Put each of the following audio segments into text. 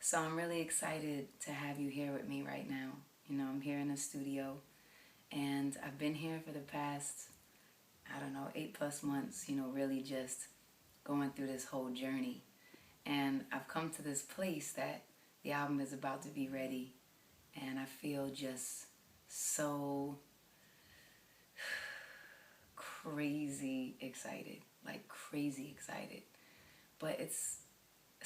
So I'm really excited to have you here with me right now. I'm here in the studio and I've been here for the past, I don't know, 8+ months, really just going through this whole journey. And I've come to this place that the album is about to be ready and I feel just so crazy excited, like crazy excited. But it's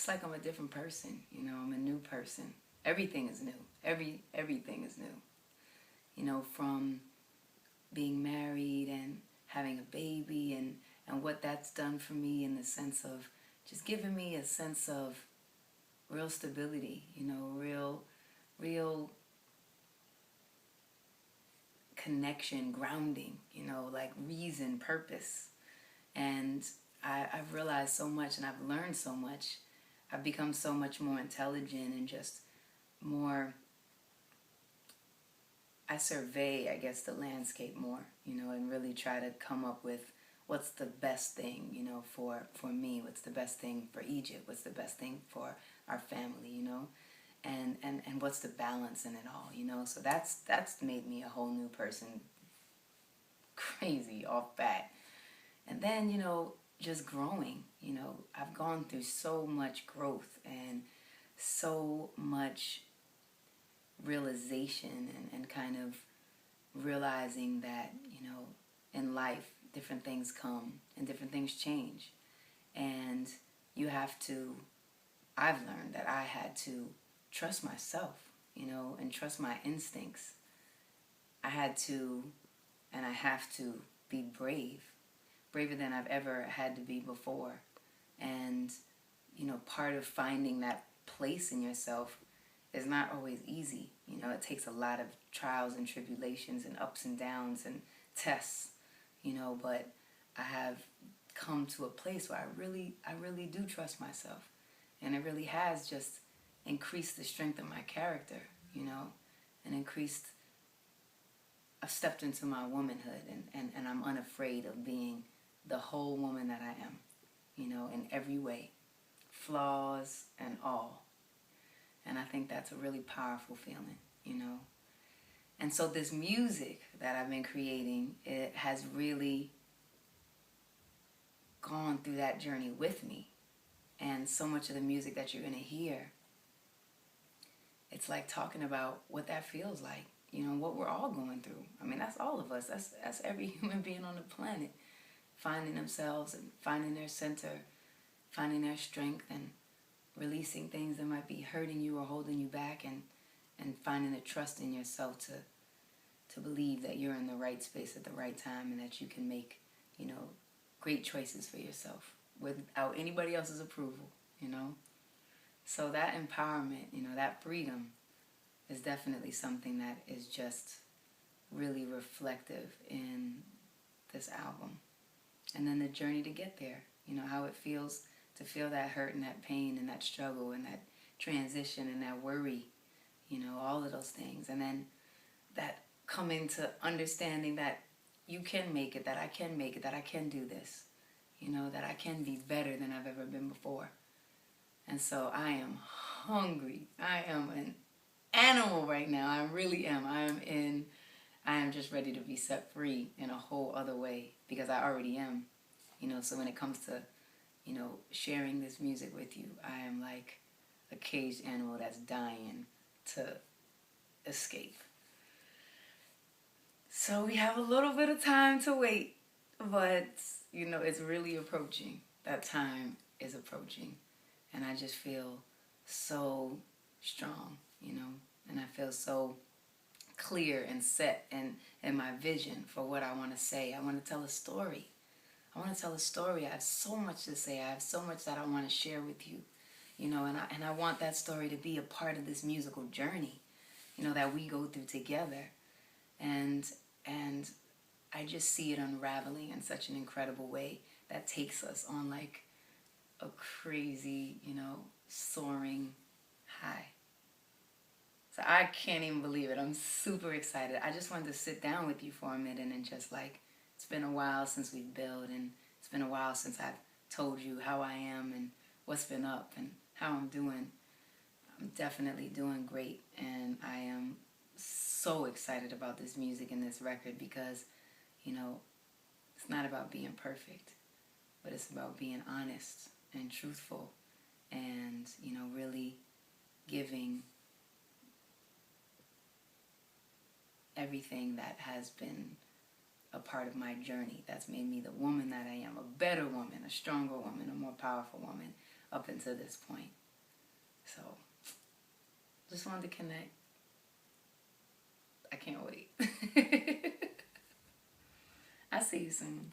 like I'm a different person, I'm a new person. Everything is new. Everything is new. From being married and having a baby and what that's done for me in the sense of just giving me a sense of real stability, real connection, grounding, like reason, purpose. And I've realized so much and I've learned so much. I've become so much more intelligent and just more, I survey, I guess, the landscape more, and really try to come up with what's the best thing, for me, what's the best thing for Egypt, what's the best thing for our family, and what's the balance in it all, So that's made me a whole new person, crazy off bat. And then, just growing, I've gone through so much growth and so much realization and kind of realizing that, in life, different things come and different things change. And you have to, I've learned that I had to trust myself, and trust my instincts. I had to, and I have to be brave, braver than I've ever had to be before. And, part of finding that place in yourself is not always easy. It takes a lot of trials and tribulations and ups and downs and tests, but I have come to a place where I really do trust myself. And it really has just increased the strength of my character, and I've stepped into my womanhood and I'm unafraid of being the whole woman that I am, in every way, flaws and all. And I think that's a really powerful feeling, And so this music that I've been creating, it has really gone through that journey with me. And so much of the music that you're going to hear, it's like talking about what that feels like, what we're all going through. I mean, that's all of us. That's every human being on the planet, finding themselves and finding their center, finding their strength and releasing things that might be hurting you or holding you back, and finding the trust in yourself to believe that you're in the right space at the right time and that you can make, great choices for yourself without anybody else's approval, So that empowerment, that freedom is definitely something that is just really reflective in this album. And then the journey to get there, how it feels to feel that hurt and that pain and that struggle and that transition and that worry, all of those things. And then that coming to understanding that you can make it, that I can make it, that I can do this, that I can be better than I've ever been before. And so I am hungry. I am an animal right now. I really am. I am just ready to be set free in a whole other way because I already am. So when it comes to, sharing this music with you, I am like a caged animal that's dying to escape. So we have a little bit of time to wait, but, it's really approaching. That time is approaching. And I just feel so strong, and I feel so clear and set in my vision for what I want to say. I want to tell a story. I want to tell a story. I have so much to say. I have so much that I want to share with you, and I want that story to be a part of this musical journey, that we go through together. And I just see it unraveling in such an incredible way that takes us on like a crazy, soaring high. So I can't even believe it. I'm super excited. I just wanted to sit down with you for a minute and just like, it's been a while since we've built, and it's been a while since I've told you how I am and what's been up and how I'm doing. I'm definitely doing great, and I am so excited about this music and this record because, you know, it's not about being perfect, but it's about being honest and truthful and, you know, really giving everything that has been a part of my journey that's made me the woman that I am, a better woman, a stronger woman, a more powerful woman up until this point. So, just wanted to connect. I can't wait. I'll see you soon.